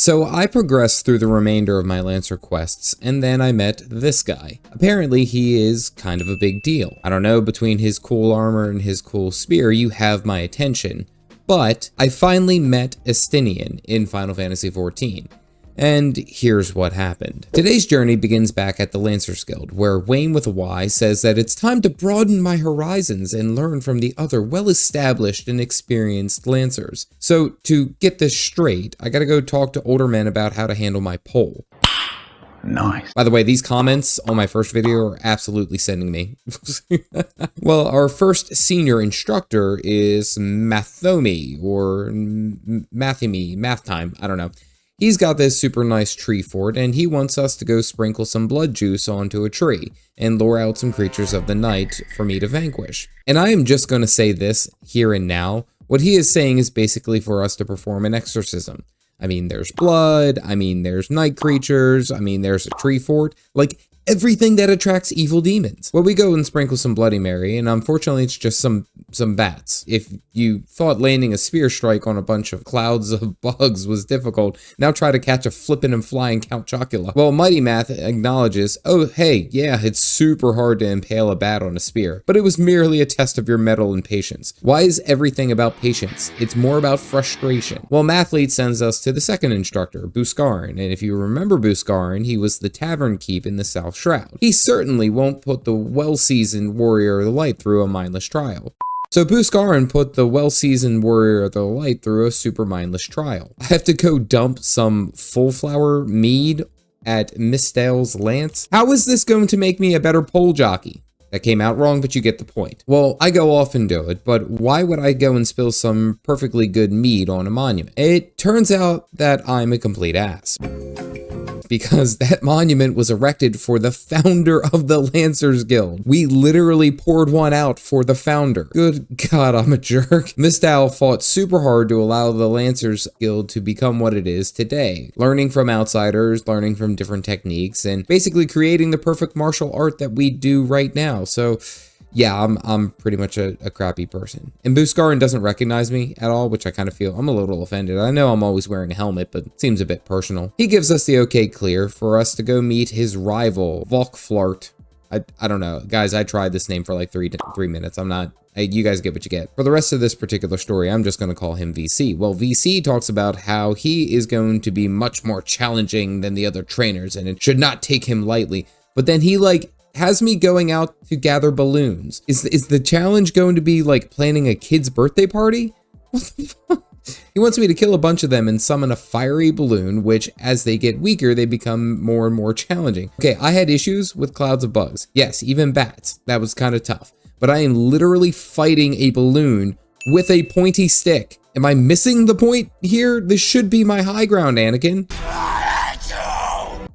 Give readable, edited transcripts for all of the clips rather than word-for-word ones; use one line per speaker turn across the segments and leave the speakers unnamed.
So I progressed through the remainder of my Lancer quests, and then I met this guy. Apparently he is kind of a big deal. I don't know, between his cool armor and his cool spear, you have my attention. But I finally met Estinien in Final Fantasy XIV. And here's what happened. Today's journey begins back at the Lancers Guild, where Wayne with a Y says that it's time to broaden my horizons and learn from the other well-established and experienced Lancers. So to get this straight, I gotta go talk to older men about how to handle my pole.
Nice.
By the way, these comments on my first video are absolutely sending me. Well, our first senior instructor is Mathomi, or Mathimi, Math Time, I don't know. He's got this super nice tree fort, and he wants us to go sprinkle some blood juice onto a tree and lure out some creatures of the night for me to vanquish. And I am just going to say this here and now. What he is saying is basically for us to perform an exorcism. I mean, there's blood, I mean, there's night creatures, I mean, there's a tree fort, like everything that attracts evil demons. Well, we go and sprinkle some Bloody Mary, and unfortunately it's just some bats. If you thought landing a spear strike on a bunch of clouds of bugs was difficult, now try to catch a flippin' and flying Count Chocula. Well, Mighty Math acknowledges, oh hey, yeah, it's super hard to impale a bat on a spear, but it was merely a test of your mettle and patience. Why is everything about patience? It's more about frustration. Well, Mathlete sends us to the second instructor, Buscarin, and if you remember Buscarin, he was the tavern keep in the South Shroud. He certainly won't put the well-seasoned Warrior of the Light through a mindless trial. So Buscarin put the well-seasoned Warrior of the Light through a super mindless trial. I have to go dump some full flower mead at Misdale's Lance? How is this going to make me a better pole jockey? That came out wrong, but you get the point. Well, I go off and do it, but why would I go and spill some perfectly good mead on a monument? It turns out that I'm a complete ass. Because that monument was erected for the founder of the Lancers Guild. We literally poured one out for the founder. Good God, I'm a jerk. Misdale fought super hard to allow the Lancers Guild to become what it is today. Learning from outsiders, learning from different techniques, and basically creating the perfect martial art that we do right now. So yeah, I'm pretty much a crappy person. And Buscarin doesn't recognize me at all, which I kind of feel I'm a little offended. I know I'm always wearing a helmet, but it seems a bit personal. He gives us the okay clear for us to go meet his rival, Volkflart. I don't know. Guys, I tried this name for like three minutes. You guys get what you get. For the rest of this particular story, I'm just going to call him VC. Well, VC talks about how he is going to be much more challenging than the other trainers, and it should not take him lightly. But then he has me going out to gather balloons. Is the challenge going to be like planning a kid's birthday party? What the fuck? He wants me to kill a bunch of them and summon a fiery balloon, which as they get weaker, they become more and more challenging. Okay, I had issues with clouds of bugs. Yes, even bats. That was kind of tough. But I am literally fighting a balloon with a pointy stick. Am I missing the point here? This should be my high ground, Anakin.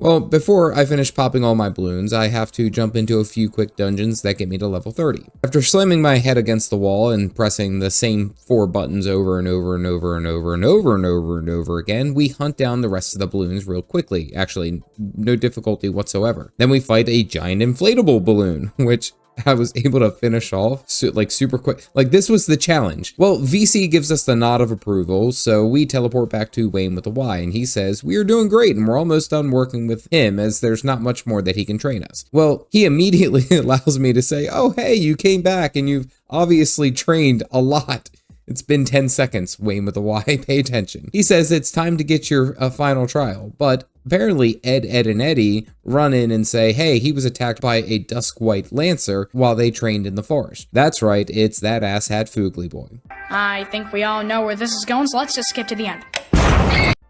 Well, before I finish popping all my balloons, I have to jump into a few quick dungeons that get me to level 30. After slamming my head against the wall and pressing the same 4 buttons over and over and over and over and over and over and over again, we hunt down the rest of the balloons real quickly. Actually, no difficulty whatsoever. Then we fight a giant inflatable balloon, which I was able to finish off super quick. Like, this was the challenge. Well, VC gives us the nod of approval, so we teleport back to Wayne with a Y, and he says we are doing great and we're almost done working with him, as there's not much more that he can train us. Well, he immediately allows me to say, oh hey, you came back and you've obviously trained a lot. It's been 10 seconds, Wayne with a Y, pay attention. He says it's time to get your final trial, but apparently Ed, and Eddie run in and say, hey, he was attacked by a Duskwight Lancer while they trained in the forest. That's right, it's that asshat Foogly boy.
I think we all know where this is going, so let's just skip to the end.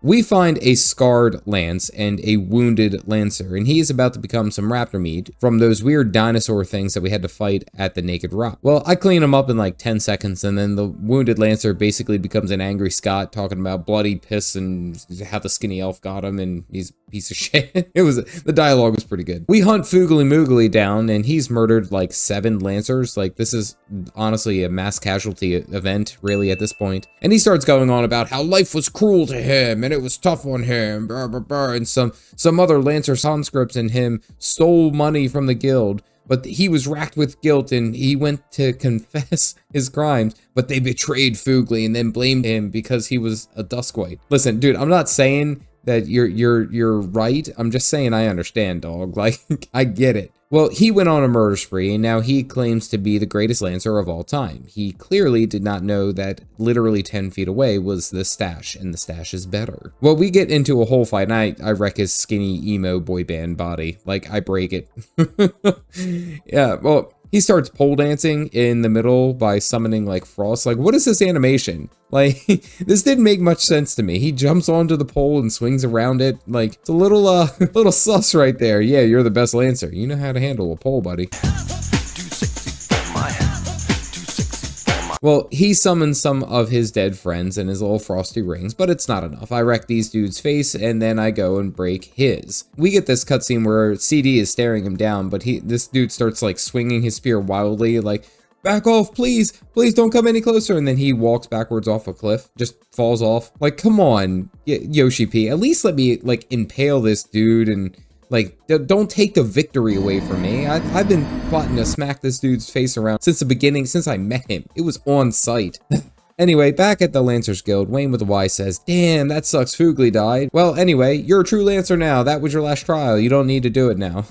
We find a scarred lance and a wounded lancer, and he is about to become some raptor meat from those weird dinosaur things that we had to fight at the Naked Rock. Well, I clean him up in like 10 seconds, and then the wounded lancer basically becomes an angry Scot talking about bloody piss and how the skinny elf got him, and he's a piece of shit. The dialogue was pretty good. We hunt Foogly Moogly down, and he's murdered like 7 lancers. Like, this is honestly a mass casualty event, really, at this point. And he starts going on about how life was cruel to him, and it was tough on him, brr, brr, brr, and some other Lancer conscripts and him stole money from the guild, but he was racked with guilt and he went to confess his crimes, but they betrayed Foogly and then blamed him because he was a Duskwight. Listen, dude, I'm not saying that you're right. I'm just saying I understand, dog. Like, I get it. Well, he went on a murder spree, and now he claims to be the greatest lancer of all time. He clearly did not know that literally 10 feet away was the stash, and the stash is better. Well, we get into a whole fight, and I wreck his skinny emo boy band body. Like, I break it. Yeah, well, he starts pole dancing in the middle by summoning, like, frost. Like, what is this animation? Like, this didn't make much sense to me. He jumps onto the pole and swings around it. Like, it's a little, little sus right there. Yeah, you're the best lancer. You know how to handle a pole, buddy. Well, he summons some of his dead friends and his little frosty rings, but it's not enough. I wreck these dudes' face, and then I go and break his. We get this cutscene where CD is staring him down, but this dude starts, like, swinging his spear wildly, like, back off, please, please don't come any closer. And then he walks backwards off a cliff, just falls off. Like, come on, Yoshi P, at least let me, like, impale this dude and, like, don't take the victory away from me. I've been plotting to smack this dude's face around since the beginning, since I met him. It was on sight. Anyway, back at the Lancers Guild, Wayne with a Y says, damn, that sucks, Foogly died. Well, anyway, you're a true Lancer now. That was your last trial. You don't need to do it now.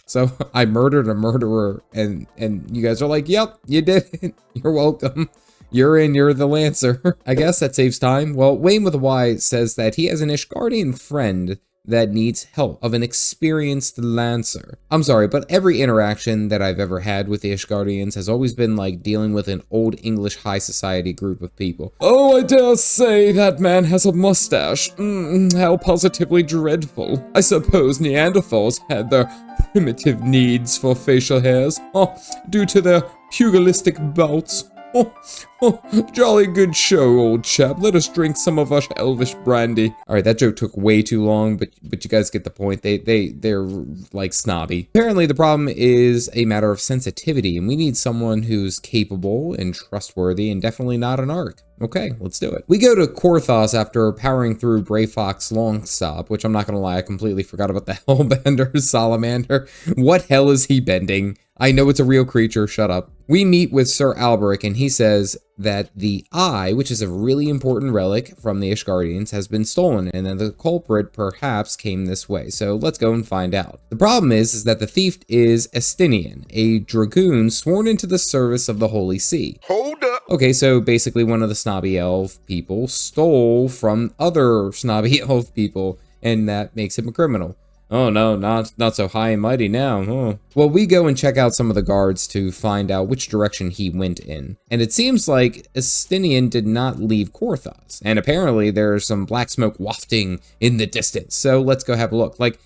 So I murdered a murderer, and you guys are like, yep, you did it. You're welcome. You're the Lancer. I guess that saves time. Well, Wayne with a Y says that he has an Ishgardian friend that needs help of an experienced Lancer. I'm sorry, but every interaction that I've ever had with the Ishgardians has always been like dealing with an old English high society group of people. Oh, I dare say that man has a mustache. How positively dreadful. I suppose Neanderthals had their primitive needs for facial hairs, due to their pugilistic bouts. Jolly good show, old chap. Let us drink some of our elvish brandy. All right, that joke took way too long, but you guys get the point. They're like snobby. Apparently, the problem is a matter of sensitivity, and we need someone who's capable and trustworthy, and definitely not an arc. Okay, let's do it. We go to Korthos after powering through Bray Fox Longstop, which I'm not gonna lie, I completely forgot about the Hellbender Salamander. What hell is he bending? I know it's a real creature, shut up. We meet with Sir Alberic, and he says that the eye, which is a really important relic from the Ishgardians, has been stolen, and that the culprit perhaps came this way. So let's go and find out. The problem is that the thief is Estinien, a dragoon sworn into the service of the Holy See.
Hold up.
Okay, so basically one of the snobby elf people stole from other snobby elf people, and that makes him a criminal. Oh no, not so high and mighty now. Oh. Well, we go and check out some of the guards to find out which direction he went in. And it seems like Estinien did not leave Korthos. And apparently there's some black smoke wafting in the distance. So let's go have a look. Like,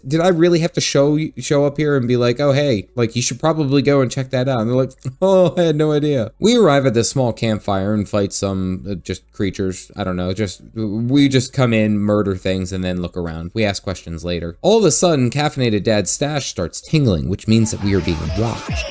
did I really have to show up here and be like, oh, hey, like, you should probably go and check that out? And they're like, oh, I had no idea. We arrive at this small campfire and fight some just creatures. I don't know, we just come in, murder things, and then look around. We ask questions later. All of a sudden, Caffeinated Dad's stash starts tingling, which means that we are being watched.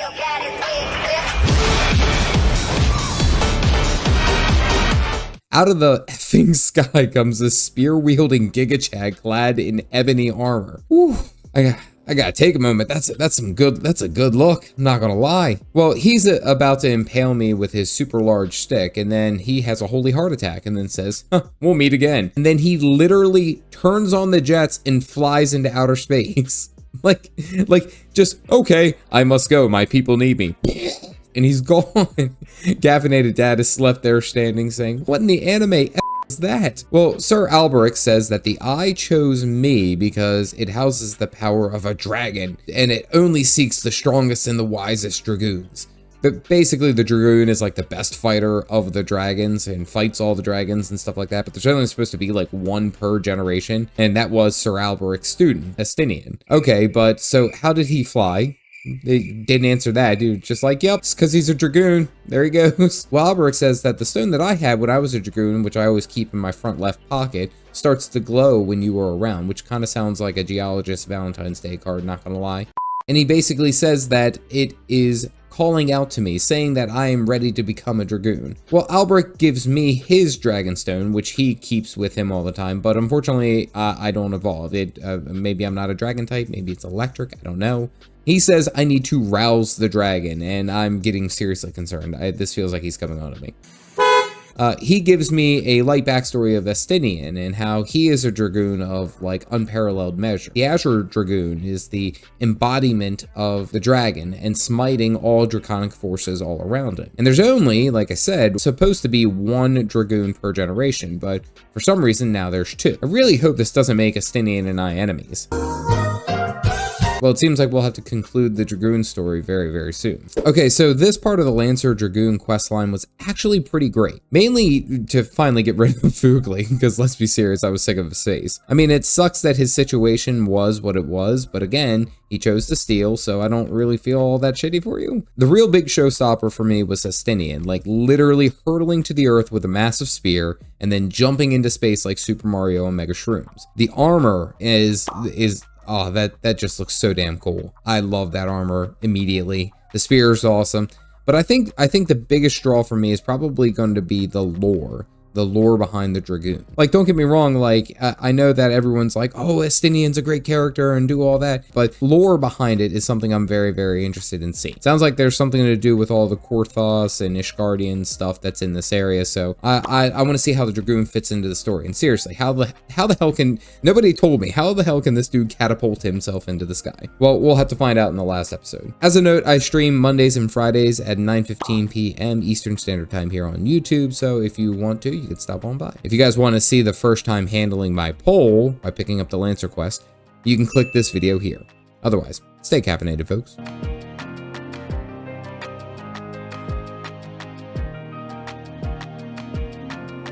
Out of the effing sky comes this spear-wielding Gigachad clad in ebony armor. Whew, I gotta take a moment. That's a good look. I'm not gonna lie. Well, he's about to impale me with his super large stick, and then he has a holy heart attack, and then says, we'll meet again. And then he literally turns on the jets and flies into outer space. like, just, okay, I must go. My people need me. And he's gone. Caffeinated Dad is left there standing saying, what in the anime is that? Well, Sir Alberic says that the eye chose me because it houses the power of a dragon, and it only seeks the strongest and the wisest dragoons. But basically, the dragoon is like the best fighter of the dragons and fights all the dragons and stuff like that. But there's only supposed to be like one per generation, and that was Sir Alberic's student, Estinien. Okay, but so how did he fly? They didn't answer that, dude. Just like, yep, it's because he's a dragoon. There he goes. Well, Alberic says that the stone that I had when I was a dragoon, which I always keep in my front left pocket, starts to glow when you are around, which kind of sounds like a geologist Valentine's Day card, not gonna lie. And he basically says that it is calling out to me, saying that I am ready to become a dragoon. Well, Alberic gives me his dragonstone, which he keeps with him all the time, but unfortunately, I don't evolve. Maybe I'm not a dragon type, maybe it's electric, I don't know. He says I need to rouse the dragon, and I'm getting seriously concerned. This feels like he's coming on at me. he gives me a light backstory of Estinien and how he is a Dragoon of like unparalleled measure. The Azure Dragoon is the embodiment of the dragon and smiting all draconic forces all around it. And there's only, like I said, supposed to be one Dragoon per generation, but for some reason now there's two. I really hope this doesn't make Estinien and I enemies. Well, it seems like we'll have to conclude the Dragoon story very, very soon. Okay, so this part of the Lancer Dragoon questline was actually pretty great. Mainly to finally get rid of Fugly, because let's be serious, I was sick of his face. I mean, it sucks that his situation was what it was, but again, he chose to steal, so I don't really feel all that shitty for you. The real big showstopper for me was Estinien, like literally hurtling to the earth with a massive spear and then jumping into space like Super Mario and Mega Shrooms. The armor is oh, that just looks so damn cool. I love that armor immediately. The spear is awesome. But I think the biggest draw for me is probably going to be the lore behind the Dragoon. Like, don't get me wrong, like, I know that everyone's like, oh, Estinien's a great character and do all that, but lore behind it is something I'm very, very interested in seeing. Sounds like there's something to do with all the Korthos and Ishgardian stuff that's in this area, so I want to see how the Dragoon fits into the story. And seriously, how the hell can, nobody told me, how the hell can this dude catapult himself into the sky? Well, we'll have to find out in the last episode. As a note, I stream Mondays and Fridays at 9:15 p.m. Eastern Standard Time here on YouTube, so if you want to, you can stop on by. If you guys want to see the first time handling my poll by picking up the Lancer quest, you can click this video here. Otherwise, stay caffeinated, folks.